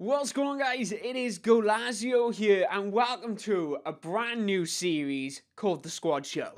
What's going on, guys? It is Goalazio here, and welcome to a brand new series called The Squad Show.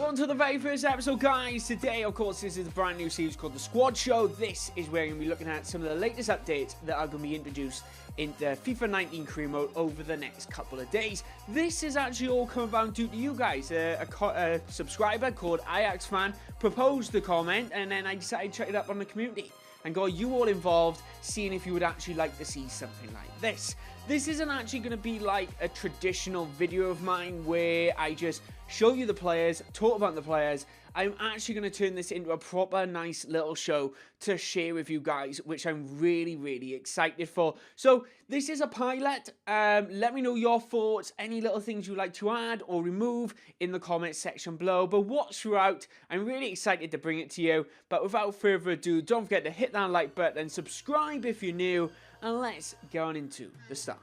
On to the very first episode, guys. Today, of course, this is a brand new series called The Squad Show. This is where we're going to be looking at some of the latest updates that are going to be introduced in the FIFA 19 career mode over the next couple of days. This is actually all come about due to you guys. A subscriber called Ajax Fan proposed the comment, and then I decided to check it up on the community and got you all involved, seeing if you would actually like to see something like this. This isn't actually going to be like a traditional video of mine where I just show you the players, talk about the players. I'm actually going to turn this into a proper nice little show to share with you guys, which I'm really excited for. So this is a pilot. Let me know your thoughts, any little things you'd like to add or remove in the comment section below. But watch throughout. I'm really excited to bring it to you. But without further ado, don't forget to hit that like button, subscribe if you're new, and let's get on into the stuff.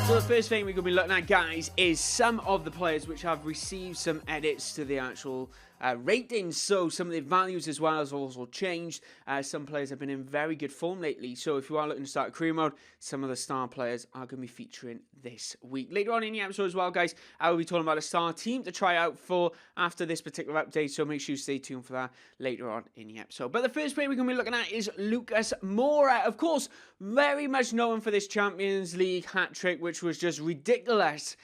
So the first thing we're going to be looking at, guys, is some of the players which have received some edits to the actual ratings. So some of the values as well has also changed. Some players have been in very good form lately. So if you are looking to start a career mode, some of the star players are going to be featuring this week. Later on in the episode as well, guys, I will be talking about a star team to try out for after this particular update. So make sure you stay tuned for that later on in the episode. But the first player we're going to be looking at is Lucas Moura. Of course, very much known for this Champions League hat-trick, which was just ridiculous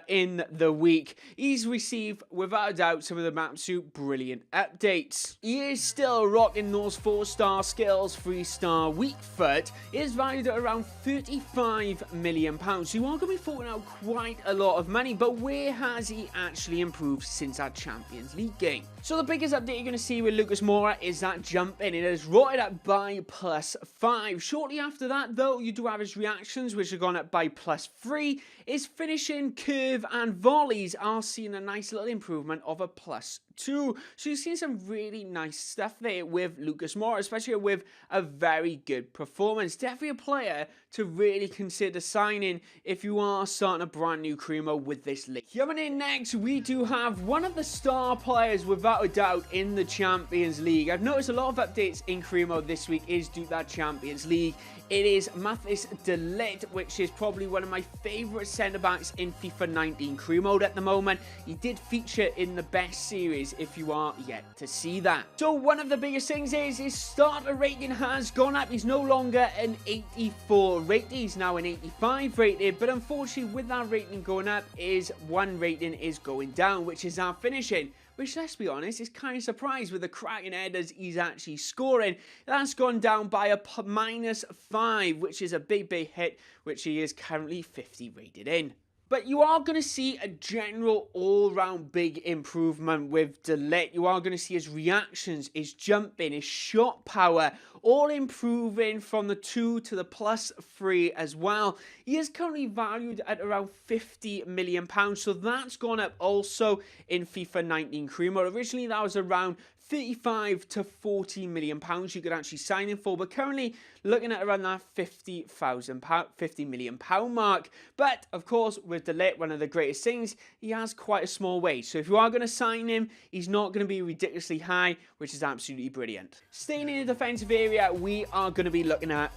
in the week. He's received, without a doubt, some of the absolute brilliant updates. He is still rocking those 4-star skills, 3-star weak foot. He is valued at around £35 million. So you are going to be forking out quite a lot of money, but where has he actually improved since our Champions League game? So the biggest update you're going to see with Lucas Moura is that jump in. It is rotted up by +5. Shortly after that, though, you do have his reactions, which have gone up by +3. His finishing, curve, and volleys are seeing a nice little improvement of a +2. So you've seen some really nice stuff there with Lucas Moura, especially with a very good performance. Definitely a player to really consider signing if you are starting a brand new career mode with this league. Coming in next, we do have one of the star players without a doubt in the Champions League. I've noticed a lot of updates in career mode this week is due to that Champions League. It is Matthijs de Ligt, which is probably one of my favourite centre-backs in FIFA 19 career mode at the moment. He did feature in the best series if you are yet to see that. So one of the biggest things is his starter rating has gone up. He's no longer an 84 rated, he's now an 85 rated, but unfortunately with that rating going up, his one rating is going down, which is our finishing. Which, let's be honest, is kind of surprised with the cracking headers he's actually scoring. That's gone down by a -5, which is a big hit, which he is currently 50 rated in. But you are going to see a general all-round big improvement with de Ligt. You are going to see his reactions, his jumping, his shot power, all improving from the 2 to the +3 as well. He is currently valued at around £50 million. So that's gone up also in FIFA 19 career mode. Originally, that was around £35 to £40 million you could actually sign in for, but currently looking at around that £50 million mark. But of course, with de Ligt, one of the greatest things, he has quite a small wage. So if you are going to sign him, he's not going to be ridiculously high, which is absolutely brilliant. Staying in the defensive area, we are going to be looking at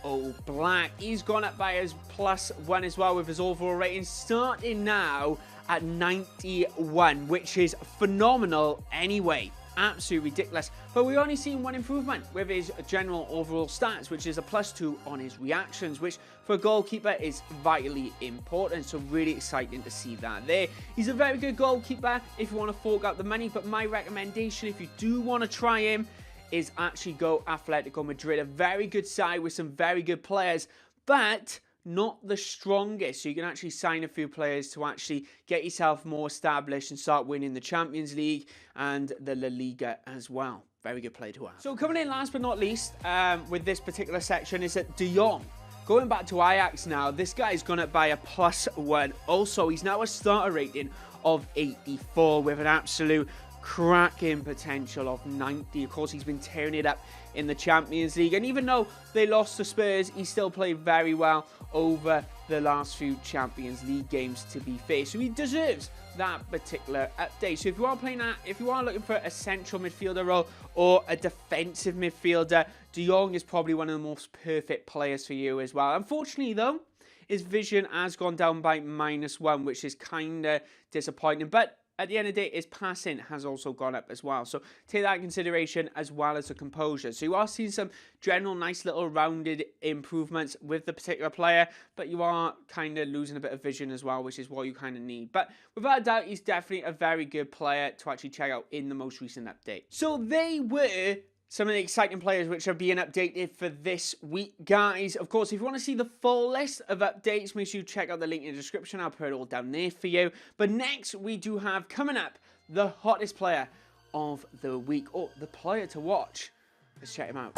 Black. He's gone up by his +1 as well with his overall rating, starting now at 91, which is phenomenal anyway. Absolutely ridiculous. But we've only seen one improvement with his general overall stats, which is a +2 on his reactions, which for a goalkeeper is vitally important. So really exciting to see that there. He's a very good goalkeeper if you want to fork out the money, but my recommendation if you do want to try him is actually go Atletico Madrid. A very good side with some very good players, but not the strongest. So you can actually sign a few players to actually get yourself more established and start winning the Champions League and the La Liga as well. Very good player to have. So coming in last but not least with this particular section is that De Jong. Going back to Ajax now, this guy's gone up by a +1. Also, he's now a starter rating of 84 with an absolute cracking potential of 90. Of course, he's been tearing it up in the Champions League. And even though they lost to Spurs, he still played very well over the last few Champions League games, to be fair. So he deserves that particular update. So if you are playing that, if you are looking for a central midfielder role or a defensive midfielder, De Jong is probably one of the most perfect players for you as well. Unfortunately, though, his vision has gone down by -1, which is kind of disappointing. But at the end of the day, his passing has also gone up as well. So take that in consideration as well as the composure. So you are seeing some general nice little rounded improvements with the particular player, but you are kind of losing a bit of vision as well, which is what you kind of need. But without a doubt, he's definitely a very good player to actually check out in the most recent update. So they were some of the exciting players which are being updated for this week, guys. Of course, if you want to see the full list of updates, make sure you check out the link in the description. I'll put it all down there for you. But next, we do have coming up the hottest player of the week, or the player to watch. Let's check him out.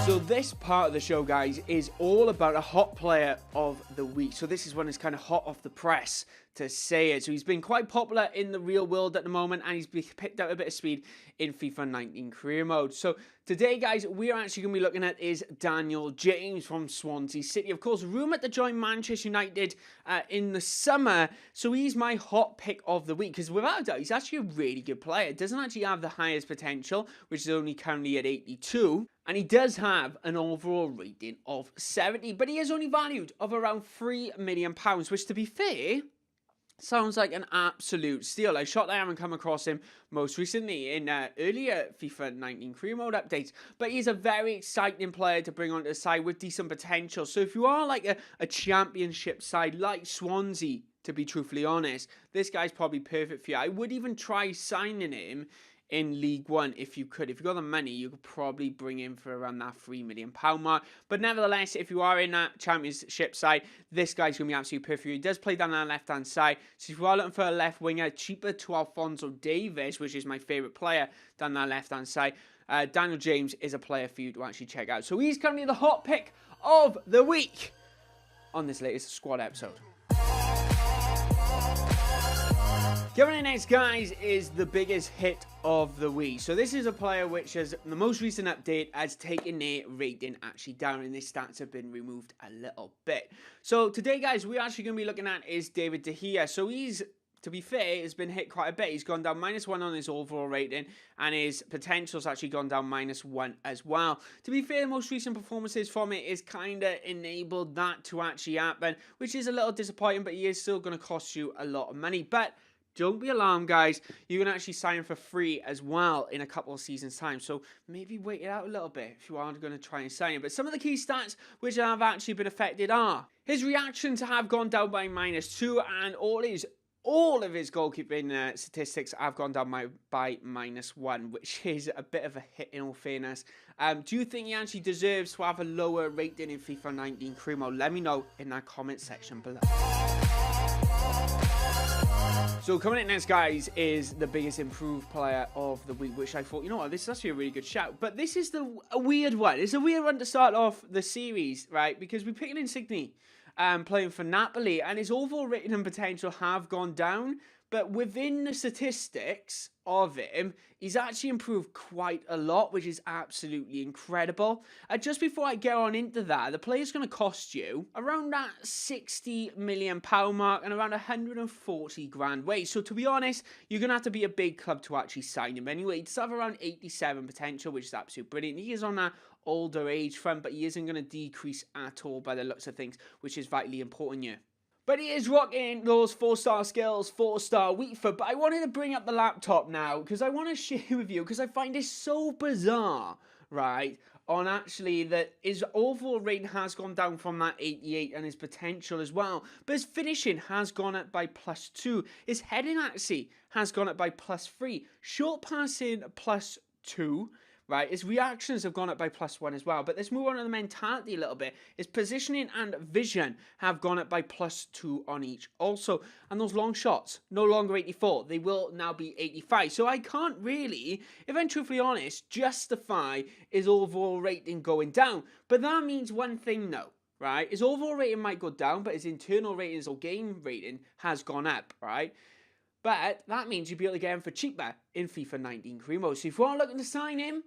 So this part of the show, guys, is all about a hot player of the week. So this is one that's kind of hot off the press, to say it. So he's been quite popular in the real world at the moment, and he's picked up a bit of speed in FIFA 19 career mode. So today, guys, we're actually going to be looking at is Daniel James from Swansea City. Of course, rumoured to join Manchester United in the summer. So he's my hot pick of the week, because without a doubt, he's actually a really good player. Doesn't actually have the highest potential, which is only currently at 82. And he does have an overall rating of 70, but he is only valued of around £3 million, which, to be fair, sounds like an absolute steal. I shocked I haven't come across him most recently in earlier FIFA 19 career mode updates. But he's a very exciting player to bring onto the side with decent potential. So if you are like a championship side like Swansea, to be truthfully honest, this guy's probably perfect for you. I would even try signing him in League One if you could. If you got the money, you could probably bring him for around that £3 million mark. But nevertheless, if you are in that championship side, this guy's going to be absolutely perfect. He does play down on the left-hand side. So if you are looking for a left winger, cheaper to Alphonso Davies, which is my favourite player down that left-hand side, Daniel James is a player for you to actually check out. So he's currently the hot pick of the week on this latest squad episode. Coming in next, guys, is the biggest hit of the week. So this is a player which has, the most recent update, has taken their rating actually down, and their stats have been removed a little bit. So today, guys, we're actually going to be looking at is David De Gea. So he's, to be fair, has been hit quite a bit. He's gone down -1 on his overall rating, and his potential's actually gone down -1 as well. To be fair, the most recent performances from it is kind of enabled that to actually happen, which is a little disappointing, but he is still going to cost you a lot of money. But don't be alarmed, guys. You can actually sign him for free as well in a couple of seasons' time. So maybe wait it out a little bit if you are going to try and sign him. But some of the key stats which have actually been affected are his reactions have gone down by -2, and all of his goalkeeping statistics have gone down by -1, which is a bit of a hit in all fairness. Do you think he actually deserves to have a lower rating in FIFA 19 career mode? Let me know in that comment section below. So coming in next, guys, is the biggest improved player of the week, which I thought, you know what, this is actually a really good shout. But this is a weird one. It's a weird one to start off the series, right? Because we picked Insigne playing for Napoli, and his overall rating and potential have gone down. But within the statistics of him, he's actually improved quite a lot, which is absolutely incredible. Just before I get on into that, the player's going to cost you around that £60 million mark and around 140 grand wage. So to be honest, you're going to have to be a big club to actually sign him anyway. He does have around 87 potential, which is absolutely brilliant. He is on that older age front, but he isn't going to decrease at all by the looks of things, which is vitally important here. But he is rocking those 4-star skills, 4-star FIFA. But I wanted to bring up the laptop now because I want to share with you, because I find this so bizarre, right? On actually that his overall rating has gone down from that 88 and his potential as well. But his finishing has gone up by +2. His heading accuracy has gone up by +3. Short passing +2. Right, his reactions have gone up by +1 as well. But let's move on to the mentality a little bit. His positioning and vision have gone up by +2 on each also. And those long shots, no longer 84. They will now be 85. So I can't really, if I'm truthfully honest, justify his overall rating going down. But that means one thing though, right? His overall rating might go down, but his internal ratings or game rating has gone up, right? But that means you'll be able to get him for cheaper in FIFA 19 career mode. So if you are looking to sign him,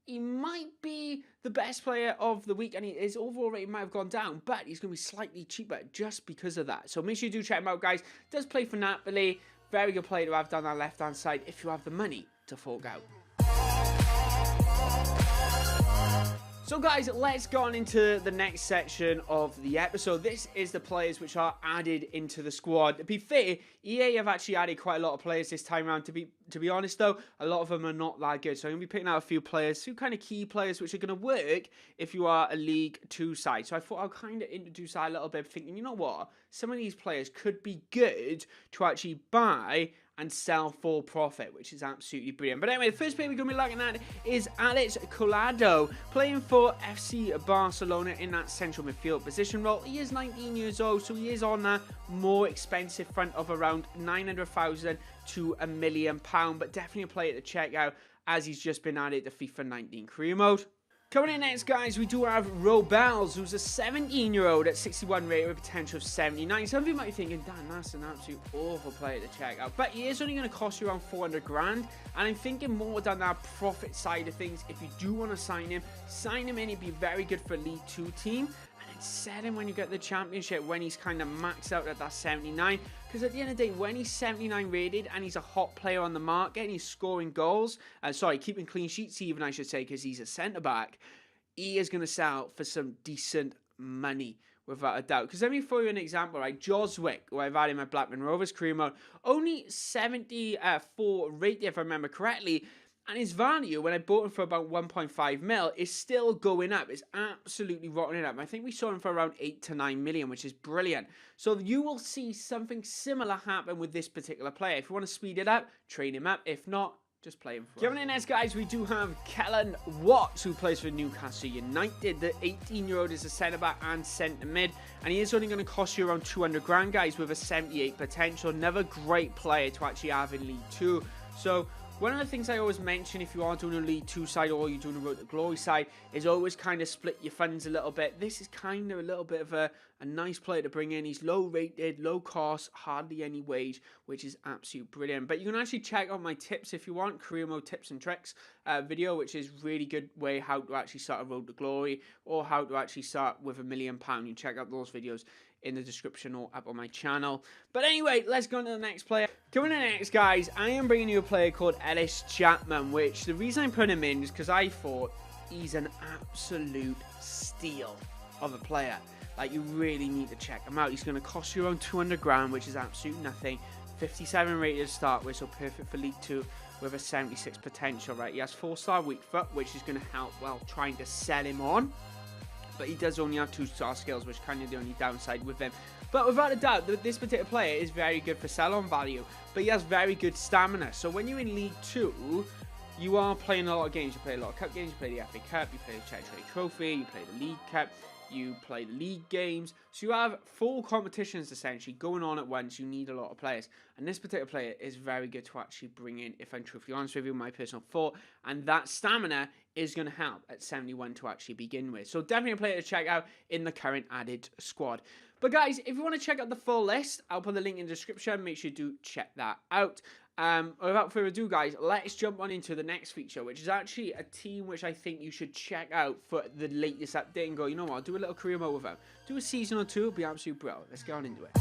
he might be the best player of the week, and his overall rating might have gone down, but he's going to be slightly cheaper just because of that. So make sure you do check him out, guys. Does play for Napoli. Very good player to have down that left-hand side if you have the money to fork out. So guys, let's go on into the next section of the episode. This is the players which are added into the squad. To be fair, EA have actually added quite a lot of players this time around. To be honest though, a lot of them are not that good. So I'm going to be picking out a few players, few kind of key players which are going to work if you are a League 2 side. So I thought I'll kind of introduce that a little bit, thinking, you know what? Some of these players could be good to actually buy and sell for profit, which is absolutely brilliant. But anyway, the first player we're going to be looking at is Goalazio, playing for FC Barcelona in that central midfield position role. He is 19 years old, so he is on that more expensive front of around 900,000 to £1 million, but definitely a player to check out as he's just been added to FIFA 19 career mode. Coming in next, guys, we do have Rovers, who's a 17-year-old at 61 rated with a potential of 79. Some of you might be thinking, Dan, that's an absolute awful player to check out. But he is only going to cost you around 400 grand. And I'm thinking more down that profit side of things. If you do want to sign him in. He'd be very good for a League 2 team. Sell him when you get the championship, when he's kind of maxed out at that 79, because at the end of the day, when he's 79 rated and he's a hot player on the market and he's scoring goals, keeping clean sheets even, I should say, because he's a centre-back, he is going to sell for some decent money, without a doubt. Because let me throw you an example, right? Joswick, who I've had in my Blackburn Rovers career mode, only 74 rated, if I remember correctly. And his value, when I bought him for about 1.5 mil, is still going up. It's absolutely rotting up. I think we saw him for around 8 to 9 million, which is brilliant. So you will see something similar happen with this particular player. If you want to speed it up, train him up. If not, just play him for Coming in next, guys, we do have Kellen Watts, who plays for Newcastle United. The 18-year-old is a centre-back and centre-mid, and he is only going to cost you around 200 grand, guys, with a 78 potential. Another great player to actually have in League 2. So one of the things I always mention if you are doing a League 2 side or you're doing a Road to Glory side is always kind of split your funds a little bit. This is kind of a little bit of a nice player to bring in. He's low rated, low cost, hardly any wage, which is absolutely brilliant. But you can actually check out my tips if you want, career mode tips and tricks video, which is really good way how to actually start a Road to Glory or how to actually start with £1 million. You can check out those videos in the description or up on my channel. But anyway, let's go on to the next player. Coming in next, guys, I am bringing you a player called Ellis Chapman, which the reason I'm putting him in is because I thought he's an absolute steal of a player. Like, you really need to check him out. He's going to cost you around 200 grand, which is absolute nothing. 57 rated to start with, so perfect for League 2 with a 76 potential, right? He has 4-star weak foot, which is going to help while trying to sell him on. But he does only have 2-star skills, which kind of the only downside with him. But without a doubt, this particular player is very good for sell-on value. But he has very good stamina. So when you're in League 2, you are playing a lot of games. You play a lot of cup games. You play the FA Cup. You play the Czech Trade Trophy. You play the League Cup. You play the league games. So you have 4 competitions essentially going on at once. You need a lot of players. And this particular player is very good to actually bring in, if I'm truthfully honest with you, my personal thought. And that stamina is going to help at 71 to actually begin with. So definitely a player to check out in the current added squad. But guys, if you want to check out the full list, I'll put the link in the description. Make sure you do check that out. Without further ado, guys, let's jump on into the next feature, which is actually a team which I think you should check out for the latest update and go, you know what, I'll do a little career mode with them. Do a season or two, it'll be absolute bro. Let's get on into it.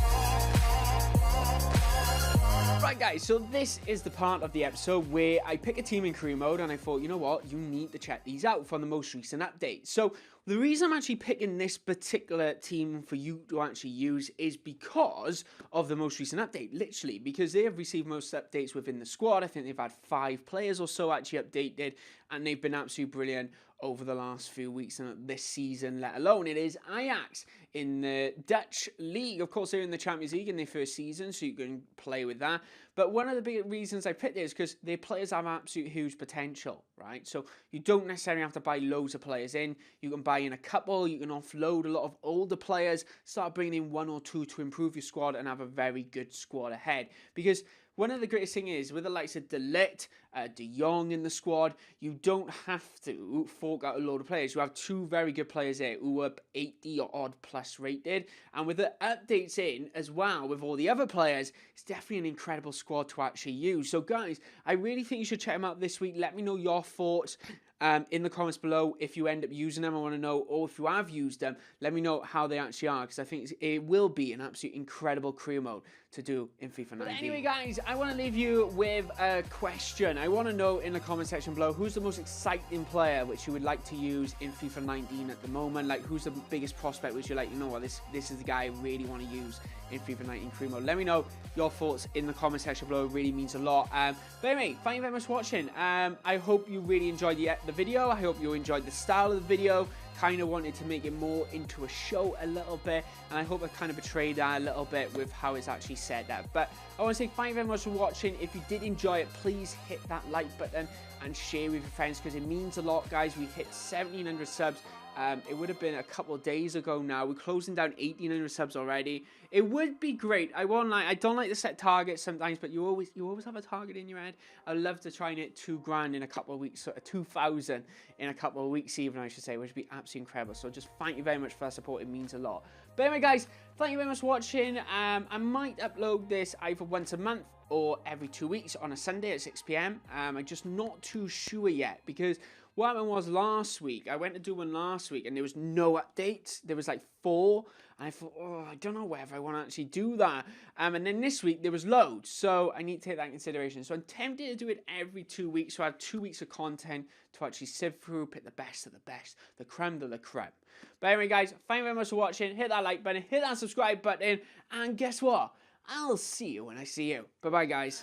Right, guys, so this is the part of the episode where I pick a team in career mode and I thought, you know what, you need to check these out from the most recent update. So the reason I'm actually picking this particular team for you to actually use is because of the most recent update, literally, because they have received most updates within the squad. I think they've had 5 players or so actually updated, and they've been absolutely brilliant over the last few weeks and this season, let alone. It is Ajax in the Dutch league. Of course, they're in the Champions League in their first season, so you can play with that. But one of the big reasons I picked it is because their players have absolute huge potential, right? So you don't necessarily have to buy loads of players in. You can buy in a couple. You can offload a lot of older players, start bringing in 1 or 2 to improve your squad and have a very good squad ahead. Because one of the greatest things is, with the likes of De Ligt, De Jong in the squad, you don't have to fork out a load of players. You have two very good players there who are 80 or odd plus rated. And with the updates in as well, with all the other players, it's definitely an incredible squad to actually use. So guys, I really think you should check them out this week. Let me know your thoughts in the comments below if you end up using them. I want to know, or if you have used them, let me know how they actually are, because I think it will be an absolute incredible career mode to do in FIFA 19. But anyway, guys, I want to leave you with a question. I want to know in the comment section below, who's the most exciting player which you would like to use in FIFA 19 at the moment? Like, who's the biggest prospect which you're like, you know what, this is the guy I really want to use in FIFA 19 career mode? Let me know your thoughts in the comment section below. It really means a lot. But anyway, thank you very much for watching. I hope you really enjoyed the video. I hope you enjoyed the style of the video. Kind of wanted to make it more into a show a little bit, and I hope I kind of betrayed that a little bit with how it's actually said that. But I want to say thank you very much for watching. If you did enjoy it, please hit that like button and share with your friends, because it means a lot, guys. We hit 1,700 subs. It would have been a couple of days ago now. We're closing down 1,800 subs already. It would be great. I don't like to set targets sometimes, but you always have a target in your head. I'd love to try and hit 2 grand in a couple of weeks, so 2,000 in a couple of weeks even, I should say, which would be absolutely incredible. So just thank you very much for that support. It means a lot. But anyway, guys, thank you very much for watching. I might upload this either once a month or every 2 weeks on a Sunday at 6 PM. I'm just not too sure yet, because what happened was last week, I went to do one last week and there was no updates. There was like 4. And I thought, oh, I don't know whether I want to actually do that. And then this week there was loads. So I need to take that into consideration. So I'm tempted to do it every 2 weeks. So I have 2 weeks of content to actually sift through, pick the best of the best, the creme de la creme. But anyway, guys, thank you very much for watching. Hit that like button, hit that subscribe button. And guess what? I'll see you when I see you. Bye-bye, guys.